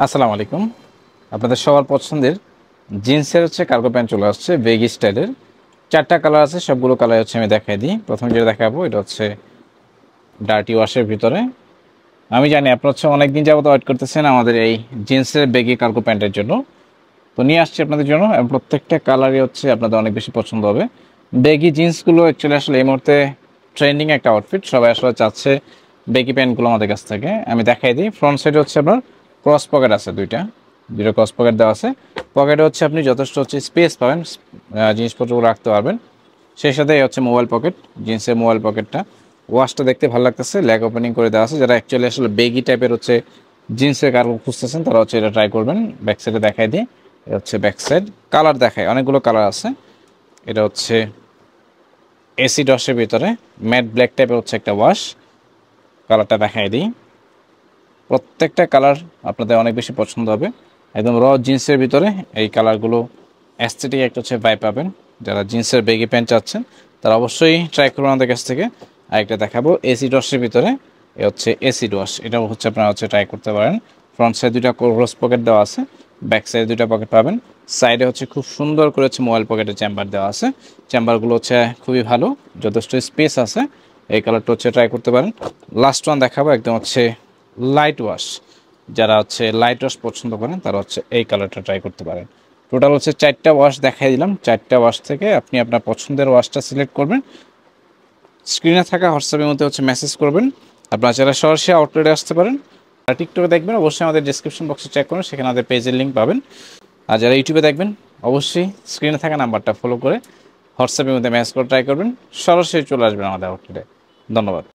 আসসালামু আলাইকুম। আপনাদের সবার পছন্দের জিন্সের কার্গো প্যান্ট চলে আসছে বেগি স্টাইলের। 4টা কালার আছে, সবগুলো কালার আমি দেখাই দিই। প্রথমে যেটা দেখাবো এটা ডার্টি ওয়াশের ভিতরে। আমি জানি আপনারা অনেক দিন যাবত ওয়েট করতেছেন আমাদের এই জিন্সের বেগি কার্গো প্যান্টের জন্য। তো নিয়ে আসছি আপনাদের জন্য, এবং প্রত্যেকটা কালারই আপনাদের অনেক বেশি পছন্দ হবে। বেগি জিন্সগুলো আসলে এই মুহূর্তে ট্রেন্ডিং একটা আউটফিট, সবাই আসলে চাচ্ছে বেগি প্যান্টগুলো আমাদের কাছ থেকে। আমি দেখাই দিই। ফ্রন্ট সাইডে আপনার ক্রস পকেট আছে, দুইটা ক্রস পকেট দেওয়া আছে। পকেটে আপনি যথেষ্ট স্পেস পাবেন, জিনিসপত্রগুলো রাখতে পারবেন। সেই সাথে মোবাইল পকেট, জিন্সের মোবাইল পকেটটা। ওয়াশটা দেখতে ভালো লাগতেছে, লেগ ওপেনিং করে দেওয়া আছে। যারা অ্যাকচুয়ালি আসলে বেগি টাইপের জিন্সের কার্গো খুঁজতেছেন তারা এটা ট্রাই করবেন। ব্যাক সাইডে দেখাই দিই, ব্যাক সাইড। কালার দেখায়, অনেকগুলো কালার আছে। এটা এসিড ওয়াশের ভিতরে ম্যাট ব্ল্যাক টাইপের একটা ওয়াশ। কালারটা দেখাই দিই। প্রত্যেকটা কালার আপনাদের অনেক বেশি পছন্দ হবে। একদম র জিন্সের ভিতরে এই কালারগুলো অ্যাস্থেটিক একটা ভাইব পাবেন। যারা জিন্সের বেগি প্যান্ট চাচ্ছেন তারা অবশ্যই ট্রাই করবেন আমাদের কাছ থেকে। আরেকটা দেখাবো এসিড ওয়াশের ভিতরে, এসিড ওয়াশ। এটাও আপনারা ট্রাই করতে পারেন। ফ্রন্ট সাইড দুইটা ক্রস পকেট দেওয়া আছে, ব্যাক সাইডে দুইটা পকেট পাবেন। সাইডে খুব সুন্দর করে মোবাইল পকেটের চেম্বার দেওয়া আছে। চেম্বারগুলো খুবই ভালো, যথেষ্ট স্পেস আছে। এই কালারটা ট্রাই করতে পারেন। লাস্ট ওয়ান দেখাবো, একদম লাইট ওয়াশ। যারা লাইট ওয়াশ পছন্দ করেন তারা এই কালারটা ট্রাই করতে পারেন। টোটাল 4টা ওয়াশ দেখাই দিলাম। 4টা ওয়াশ থেকে আপনি আপনার পছন্দের ওয়াশটা সিলেক্ট করবেন। স্ক্রিনে থাকা হোয়াটসঅ্যাপের মধ্যে মেসেজ করবেন। আপনারা যারা সরাসরি আউটলেটে আসতে পারেন, আর টিকটকে দেখবেন অবশ্যই আমাদের ডেসক্রিপশন বক্সে চেক করুন, সেখানে আমাদের পেজের লিঙ্ক পাবেন। আর যারা ইউটিউবে দেখবেন অবশ্যই স্ক্রিনে থাকা নাম্বারটা ফলো করে হোয়াটসঅ্যাপের মধ্যে মেসেজ করে ট্রাই করবেন। সরাসরি চলে আসবেন আমাদের আউটলেটে। ধন্যবাদ।